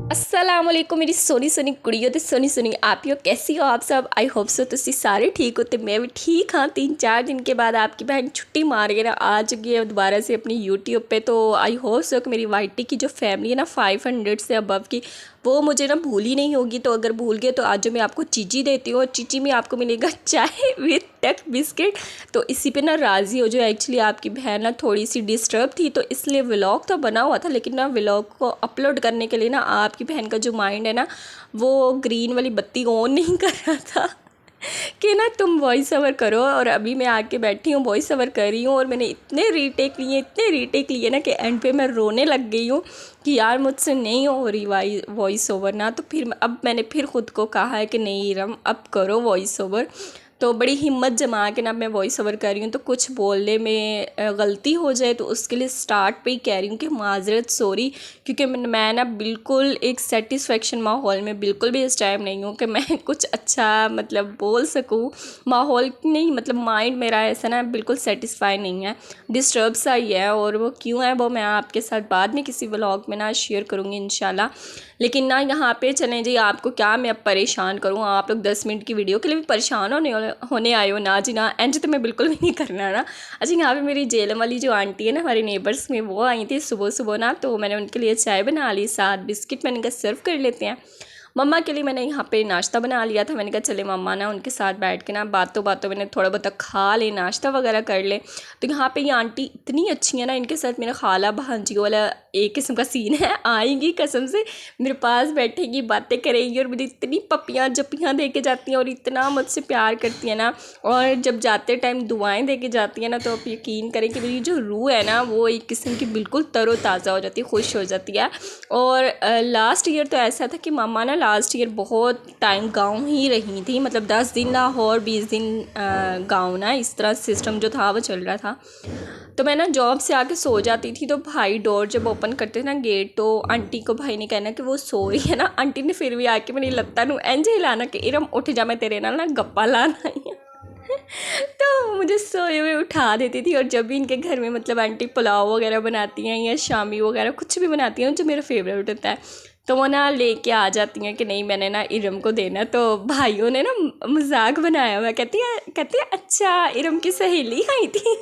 अस्सलाम वालेकुम मेरी सोनी सोनी कुड़ियों ते सोनी सोनी आपियो कैसी हो आप सब। आई होप सो तुसी सारे ठीक होते, मैं भी ठीक हाँ। 3-4 दिन के बाद आपकी बहन छुट्टी मार के ना आ चुकी है दोबारा से अपनी यूट्यूब पे। तो आई होप सो कि मेरी वाइटी की जो फैमिली है ना 500 से अबव की, वो मुझे ना भूल ही नहीं होगी। तो अगर भूल गए तो आज जो मैं आपको चीची देती हूँ, चीची में आपको मिलेगा चाय विद टक बिस्किट। तो इसी पे ना राज़ी हो जो एक्चुअली आपकी बहन ना थोड़ी सी डिस्टर्ब थी, तो इसलिए व्लॉग तो बना हुआ था, लेकिन ना व्लॉग को अपलोड करने के लिए ना आपकी बहन का जो माइंड है ना वो ग्रीन वाली बत्ती ऑन नहीं कर रहा था कि ना तुम वॉइस ओवर करो। और अभी मैं आके बैठी हूँ, वॉइस ओवर कर रही हूँ, और मैंने इतने रीटेक लिए ना कि एंड पे मैं रोने लग गई हूँ कि यार मुझसे नहीं हो रही वॉइस ओवर ना। तो फिर अब मैंने फिर ख़ुद को कहा है कि नहीं रम, अब करो वॉइस ओवर। तो बड़ी हिम्मत जमा के ना मैं वॉइस ओवर कर रही हूँ। तो कुछ बोलने में गलती हो जाए तो उसके लिए स्टार्ट पे ही कह रही हूँ कि माजरत सॉरी, क्योंकि मैं ना बिल्कुल एक सेटिस्फेक्शन माहौल में बिल्कुल भी इस टाइम नहीं हूँ कि मैं कुछ अच्छा मतलब बोल सकूँ। माहौल नहीं मतलब माइंड मेरा ऐसा ना बिल्कुल सेटिस्फाई नहीं है, डिस्टर्ब सा ही है। और वो क्यों है वो मैं आपके साथ बाद में किसी व्लॉग में ना शेयर करूँगी इंशाल्लाह। लेकिन ना यहाँ पे चलें जी, आपको क्या मैं अब परेशान करूँ, आप लोग 10 मिनट की वीडियो के लिए भी परेशान होने आए हो ना जी ना। एंड तो मैं बिल्कुल भी नहीं करना ना। अच्छा, यहाँ पे मेरी जेलम वाली जो आंटी है ना हमारे नेबर्स में, वो आई थी सुबह सुबह ना, तो मैंने उनके लिए चाय बना ली, साथ बिस्किट मैंने कहा सर्व कर लेते हैं। मम्मा के लिए मैंने यहाँ पे नाश्ता बना लिया था। मैंने कहा चले मम्मा ना उनके साथ बैठ के ना बातों बातों मैंने थोड़ा बहुत खा ले, नाश्ता वगैरह कर ले। तो यहाँ पे ये आंटी इतनी अच्छी है ना, इनके साथ मेरा खाला भांजी वाला एक किस्म का सीन है। आएंगी कसम से मेरे पास बैठेगी, बातें करेंगी, और मुझे इतनी पपियाँ जपियाँ दे के जाती हैं और इतना मुझसे प्यार करती हैं ना। और जब जाते टाइम दुआएं दे के जाती हैं ना, तो आप यकीन करें कि मेरी जो रूह है ना वो एक किस्म की बिल्कुल तरोताज़ा हो जाती है, खुश हो जाती है। और लास्ट ईयर तो ऐसा था कि मामा ना लास्ट ईयर बहुत टाइम गाँव ही रही थी, मतलब 10 दिन लाहौर 20 दिन गाँव ना, इस तरह सिस्टम जो था वो चल रहा था। तो मैं ना जॉब से आके सो जाती थी, तो भाई डोर जब ओपन करते थे ना गेट, तो आंटी को भाई ने कहना कि वो सो रही है ना। आंटी ने फिर भी आके मेरी लत्ता नू इंज हिलाना कि इरम उठ जा, मैं तेरे नाल ना गप्पा लाना आई हूं। तो मुझे सोए हुए उठा देती थी। और जब भी इनके घर में मतलब आंटी पुलाव वगैरह बनाती हैं या शामी वगैरह कुछ भी बनाती हैं जो मेरा फेवरेट होता है, तो वो ना लेके आ जाती हैं कि नहीं मैंने ना इरम को देना। तो भाइयों ने ना मजाक बनाया हुआ, कहती है अच्छा इरम की सहेली आई थी।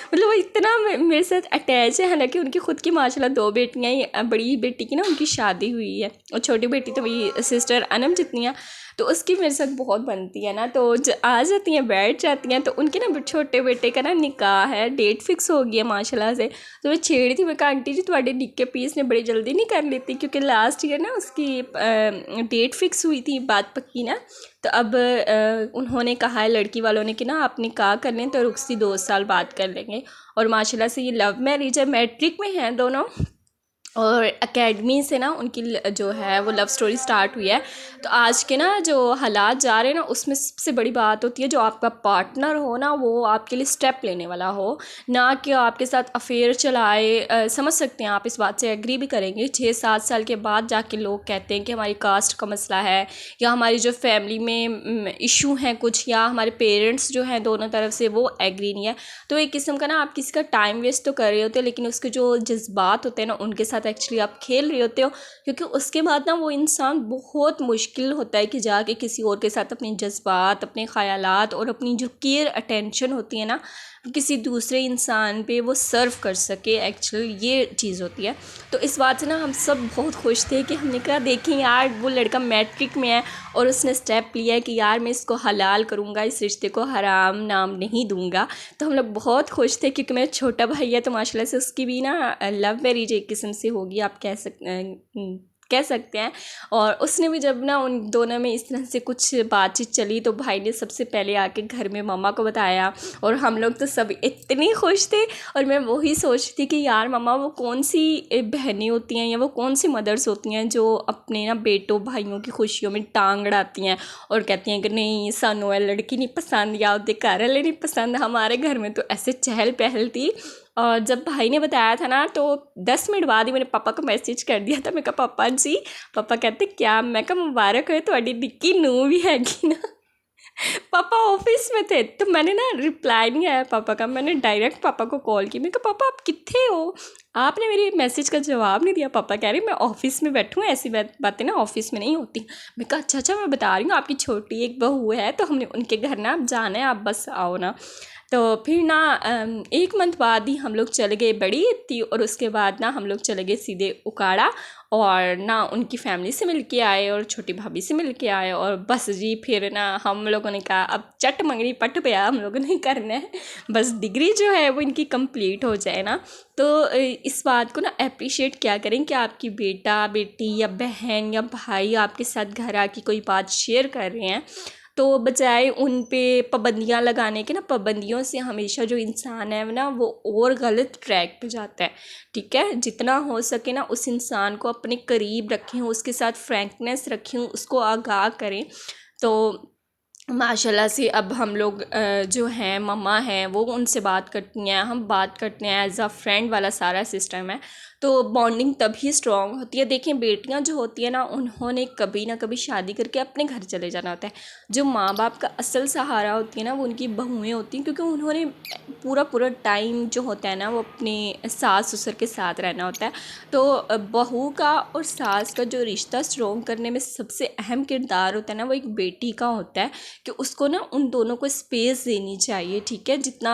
मतलब वो इतना मेरे साथ अटैच है। हालांकि उनकी खुद की माशाल्लाह 2 बेटियां ही, बड़ी बेटी की ना उनकी शादी हुई है, और छोटी बेटी तो मेरी सिस्टर अनम जितनी है, तो उसकी मेरे साथ बहुत बनती है ना। तो आ जाती हैं, बैठ जाती हैं। तो उनके ना छोटे बेटे का ना निकाह है, डेट फिक्स हो गई है माशाल्लाह से। तो मैं छेड़ी थी, मैं कहा आंटी जी तुम्हारे निक्के पीस ने बड़ी जल्दी नहीं कर लेती, क्योंकि लास्ट ईयर ना उसकी डेट फिक्स हुई थी, बात पक्की ना। तो अब उन्होंने कहा है लड़की वालों ने कि ना आप निकाह कर लें तो रुखसी 2 साल बाद कर लेंगे। और माशाल्लाह से ये लव मैरिज है, मैट्रिक में हैं दोनों, और एकेडमी से ना उनकी जो है वो लव स्टोरी स्टार्ट हुई है। तो आज के ना जो हालात जा रहे हैं ना, उसमें सबसे बड़ी बात होती है जो आपका पार्टनर हो ना वो आपके लिए स्टेप लेने वाला हो, ना कि आपके साथ अफेयर चलाए। समझ सकते हैं आप, इस बात से एग्री भी करेंगे। 6-7 साल के बाद जाके लोग कहते हैं कि हमारी कास्ट का मसला है, या हमारी जो फैमिली में इशू हैं कुछ, या हमारे पेरेंट्स जो हैं दोनों तरफ से वो एग्री नहीं है। तो एक किस्म का ना आप किसी का टाइम वेस्ट तो कर रहे होते हो, लेकिन उसके जो जज्बात होते हैं ना उनके साथ एक्चुअली आप खेल रहे होते हो। क्योंकि उसके बाद ना वो इंसान बहुत मुश्किल होता है कि जाके किसी और के साथ अपने जज्बात, अपने ख़यालात और अपनी जो केयर अटेंशन होती है ना किसी दूसरे इंसान पे वो सर्व कर सके। एक्चुअली ये चीज़ होती है। तो इस बात से ना हम सब बहुत खुश थे कि हमने कहा देखें यार वो लड़का मैट्रिक में है और उसने स्टेप लिया है कि यार मैं इसको हलाल करूँगा, इस रिश्ते को हराम नाम नहीं दूँगा। तो हम लोग बहुत खुश थे, क्योंकि मेरा छोटा भाई है तो माशाल्लाह से उसकी भी ना लव मैरिज एक किस्म से होगी, आप कह सकते हैं। और उसने भी जब ना उन दोनों में इस तरह से कुछ बातचीत चली, तो भाई ने सबसे पहले आके घर में मम्मा को बताया, और हम लोग तो सब इतने खुश थे। और मैं वही सोचती थी कि यार मम्मा वो कौन सी बहनें होती हैं या वो कौन सी मदर्स होती हैं जो अपने ना बेटों भाइयों की खुशियों में टांग अड़ाती हैं और कहती हैं कि नहीं सानू ये लड़की नहीं पसंद या उसके घर वाले नहीं पसंद। हमारे घर में तो ऐसे चहल पहल थी। और जब भाई ने बताया था ना, तो 10 मिनट बाद ही मैंने पापा को मैसेज कर दिया था। मैं कहा पापा जी, पापा कहते क्या, मैं कहा मुबारक हो थोड़ी निक्की नूंह भी हैगी ना। पापा ऑफिस में थे, तो मैंने ना रिप्लाई नहीं आया पापा का, मैंने डायरेक्ट पापा को कॉल की। मैं कहा पापा आप कितने हो, आपने मेरे मैसेज का जवाब नहीं दिया। पापा कह रहे मैं ऑफिस में बैठूँ, ऐसी बातें ना ऑफिस में नहीं होती। मैं कहा अच्छा मैं बता रही हूँ, आपकी छोटी एक बहू है तो हमने उनके घर ना अब जाना है, आप बस आओ ना। तो फिर ना 1 मंथ बाद ही हम लोग चले गए बड़ी थी, और उसके बाद ना हम लोग चले गए सीधे उकाड़ा, और ना उनकी फैमिली से मिल के आए और छोटी भाभी से मिल के आए। और बस जी फिर ना हम लोगों ने कहा अब चट मंगनी पट पया हम लोगों ने करना है, बस डिग्री जो है वो इनकी कंप्लीट हो जाए ना। तो इस बात को ना अप्रिशिएट क्या करें कि आपकी बेटा बेटी या बहन या भाई आपके साथ घर आके कोई बात शेयर कर रहे हैं, तो बजाय उन पे पाबंदियाँ लगाने के ना, पाबंदियों से हमेशा जो इंसान है ना वो और गलत ट्रैक पे जाता है। ठीक है, जितना हो सके ना उस इंसान को अपने करीब रखें, उसके साथ फ्रैंकनेस रखें, उसको आगाह करें। तो माशाल्लाह से अब हम लोग जो हैं मम्मा हैं वो उनसे बात करती हैं, हम बात करते हैं, एज़ अ फ्रेंड वाला सारा सिस्टम है। तो बॉन्डिंग तभी स्ट्रॉन्ग होती है। देखें बेटियां जो होती है ना, उन्होंने कभी ना कभी शादी करके अपने घर चले जाना होता है। जो माँ बाप का असल सहारा होती है ना वो उनकी बहुएं होती हैं, क्योंकि उन्होंने पूरा पूरा टाइम जो होता है ना वो अपने सास ससुर के साथ रहना होता है। तो बहू का और सास का जो रिश्ता स्ट्रॉन्ग करने में सबसे अहम किरदार होता है ना वो एक बेटी का होता है, कि उसको ना उन दोनों को स्पेस देनी चाहिए। ठीक है, जितना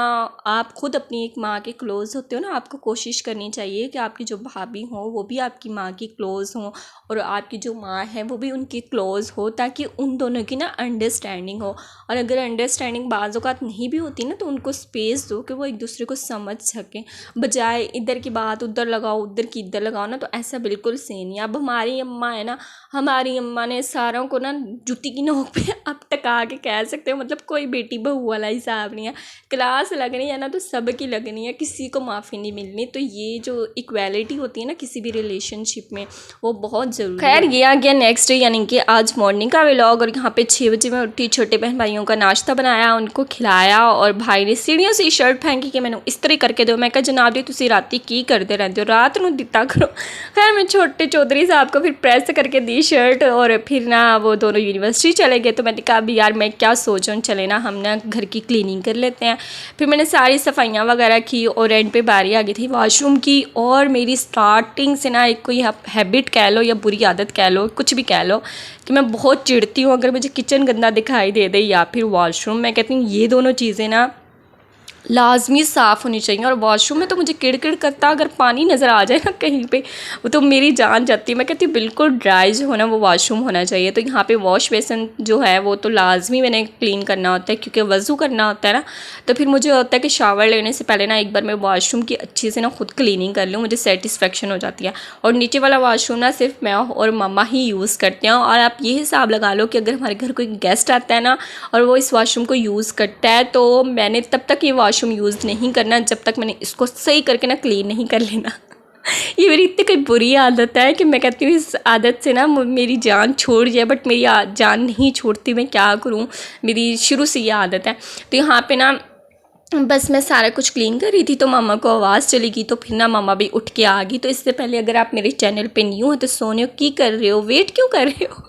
आप खुद अपनी एक माँ के क्लोज़ होते हो ना, आपको कोशिश करनी चाहिए कि आपकी जो भाभी हो वो भी आपकी माँ की क्लोज़ हो, और आपकी जो माँ है वो भी उनकी क्लोज़ हो, ताकि उन दोनों की ना अंडरस्टैंडिंग हो। और अगर अंडरस्टैंडिंग बाज़ औक़ात नहीं भी होती ना, तो उनको स्पेस दो कि वो एक दूसरे को समझ सकें, बजाय इधर की बात उधर लगाओ, उधर की इधर लगाओ ना, तो ऐसा बिल्कुल सही नहीं है। अब हमारी अम्मा है ना, हमारी अम्मा ने सारों को ना जूती की नोक पे अब टका के कह सकते हो, मतलब कोई बेटी बहू वाला हिसाब नहीं है। क्लास लगनी है ना तो सबकी लगनी है, किसी को माफ़ी नहीं मिलनी। तो ये जो इक्वालिटी होती है ना किसी भी रिलेशनशिप में, वो बहुत ज़रूरी है। खैर ये आ गया नेक्स्ट डे, यानी कि आज मॉर्निंग का व्लॉग। और यहाँ पे 6 बजे मैं उठी, छोटे बहन भाइयों का नाश्ता बनाया, उनको खिलाया, और भाई ने सीढ़ियों से शर्ट फेंकी कि मैंने इस्त्री करके दो। मैं कहा जनाब जी तुसी राती की करते रहते हो, रात नूं दिता करो। खैर मैं छोटे चौधरी साहब को फिर प्रेस करके दी शर्ट, और फिर ना वो दोनों यूनिवर्सिटी चले गए। तो मैंने कहा अभी यार मैं क्या सोच रहा हूँ, चले ना हम ना घर की क्लीनिंग कर लेते हैं। फिर मैंने सारी सफाइयाँ वगैरह की, और एंड पे बारी आ गई थी वॉशरूम की। और मेरी स्टार्टिंग से ना एक कोई हैबिट कह लो या बुरी आदत कह लो, कुछ भी कह लो, कि मैं बहुत चिढ़ती हूँ अगर मुझे किचन गंदा दिखाई दे या फिर वॉशरूम। मैं कहती हूँ ये दोनों चीज़ें ना लाजमी साफ़ होनी चाहिए। और वॉशरूम में तो मुझे किड़किड़ करता, अगर पानी नज़र आ जाए ना कहीं पे, वो तो मेरी जान जाती है। मैं कहती हूँ बिल्कुल ड्राई जो होना वो वॉशरूम होना चाहिए। तो यहाँ पे वॉश बेसन जो है वो तो लाजमी मैंने क्लीन करना होता है, क्योंकि वज़ू करना होता है ना। तो फिर मुझे होता है कि शावर लेने से पहले ना एक बार मैं वॉशरूम की अच्छे से ना खुद क्लीनिंग कर लूँ, मुझे सेटिस्फेक्शन हो जाती है। और नीचे वाला वॉशरूम ना सिर्फ मैं और मम्मा ही यूज़ करते हैं। और आप ये हिसाब लगा लो कि अगर हमारे घर कोई गेस्ट आता है ना और वो इस वॉशरूम को यूज़ करता है, तो मैंने तब तक ये वॉशरूम यूज़ नहीं करना जब तक मैंने इसको सही करके ना क्लीन नहीं कर लेना। ये मेरी इतनी कोई बुरी आदत है कि मैं कहती हूँ इस आदत से ना मेरी जान छोड़ जाए, बट मेरी जान नहीं छोड़ती, मैं क्या करूँ, मेरी शुरू से ये आदत है। तो यहाँ पे ना बस मैं सारा कुछ क्लीन कर रही थी तो मामा को आवाज़ चली गई, तो फिर ना मामा भी उठ के आ गई। तो इससे पहले अगर आप मेरे चैनल पे न्यू हो तो सोने की कर रहे हो, वेट क्यों कर रहे हो?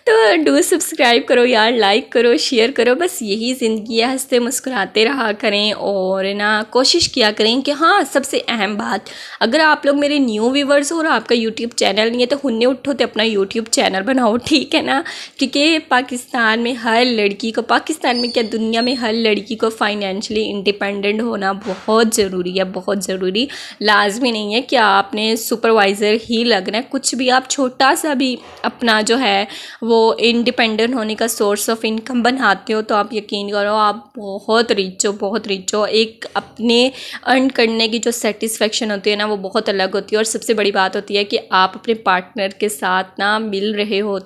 तो डू सब्सक्राइब करो यार, लाइक करो, शेयर करो। बस यही ज़िंदगी है, हंसते मुस्कुराते रहा करें, और ना कोशिश किया करें कि हाँ सबसे अहम बात, अगर आप लोग मेरे न्यू व्यूवर्स हो और आपका यूट्यूब चैनल नहीं है तो हुन्ने उठो तो अपना यूट्यूब चैनल बनाओ, ठीक है ना। क्योंकि पाकिस्तान में हर लड़की को, पाकिस्तान में क्या दुनिया में हर लड़की को फाइनेंशियली इंडिपेंडेंट होना बहुत ज़रूरी है, बहुत ज़रूरी। लाजमी नहीं है कि आपने सुपरवाइज़र ही लगना है, कुछ भी आप छोटा सा भी अपना जो है वो इंडिपेंडेंट होने का सोर्स ऑफ इनकम बनाते हो तो आप यकीन करो आप बहुत रिच हो, बहुत रिच हो। एक अपने अर्न करने की जो सेटिस्फेक्शन होती है ना वो बहुत अलग होती है। और सबसे बड़ी बात होती है कि आप अपने पार्टनर के साथ ना मिल रहे हो,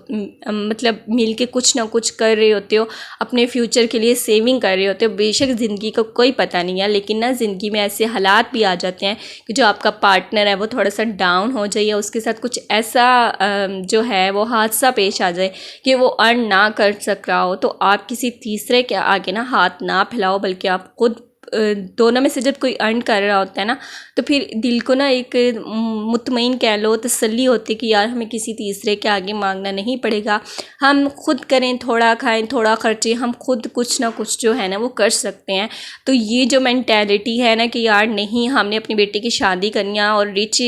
मतलब मिल के कुछ ना कुछ कर रहे होते हो, अपने फ्यूचर के लिए सेविंग कर रहे होते हो। बेशक ज़िंदगी का कोई पता नहीं है, लेकिन ना ज़िंदगी में ऐसे हालात भी आ जाते हैं कि जो आपका पार्टनर है वो थोड़ा सा डाउन हो जाए, या उसके साथ कुछ ऐसा जो है वो हादसा पेश आ जाए कि वो अर्न ना कर सक रहा हो, तो आप किसी तीसरे के आगे ना हाथ ना फैलाओ, बल्कि आप खुद दोनों में से जब कोई अर्न कर रहा होता है ना, तो फिर दिल को ना एक मुतमईन कह लो, तसल्ली होती है कि यार हमें किसी तीसरे के आगे मांगना नहीं पड़ेगा, हम खुद करें, थोड़ा खाएं थोड़ा खर्चें, हम खुद कुछ ना कुछ जो है ना वो कर सकते हैं। तो ये जो मैंटेलिटी है ना कि यार नहीं, हमने अपनी बेटी की शादी करनी है और रिच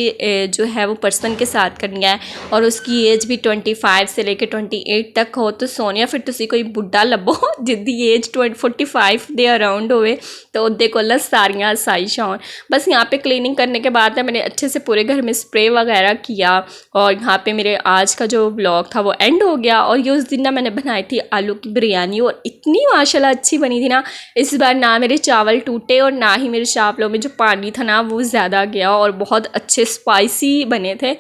जो है वो पर्सन के साथ करनी है, और उसकी एज भी 25 से लेकर 28 तक हो, तो सोनिया फिर तुसी कोई बुढ़ा लभो जिद्दी एज 45 दे अराउंड होवे, तो उदे कोल सारियां आसाइशां होन। बस यहाँ पे क्लीनिंग करने के बाद मैंने अच्छे से पूरे घर में स्प्रे वगैरह किया, और यहाँ पे मेरे आज का जो व्लॉग था वो एंड हो गया। और ये उस दिन ना मैंने बनाई थी आलू की बिरयानी, और इतनी माशाल्लाह अच्छी बनी थी ना, इस बार ना मेरे चावल टूटे और ना ही मेरे चावलों में जो पानी था ना वो ज़्यादा गया, और बहुत अच्छे स्पाइसी बने थे।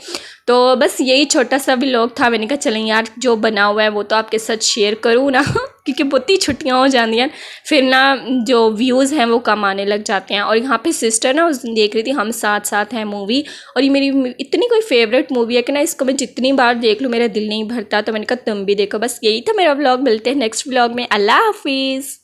तो बस यही छोटा सा व्लॉग था, मैंने कहा चलें यार जो बना हुआ है वो तो आपके साथ शेयर करूँ ना क्योंकि बहुत ही छुट्टियाँ हो जाती हैं, फिर ना जो व्यूज़ हैं वो कम आने लग जाते हैं। और यहाँ पे सिस्टर ना उस दिन देख रही थी हम साथ साथ हैं मूवी, और ये मेरी इतनी कोई फेवरेट मूवी है कि ना इसको मैं जितनी बार देख लूँ मेरा दिल नहीं भरता। तो मैंने कहा तुम भी देखो। बस यही था मेरा व्लॉग, मिलते हैं नेक्स्ट व्लॉग में। अल्लाह हाफिज़।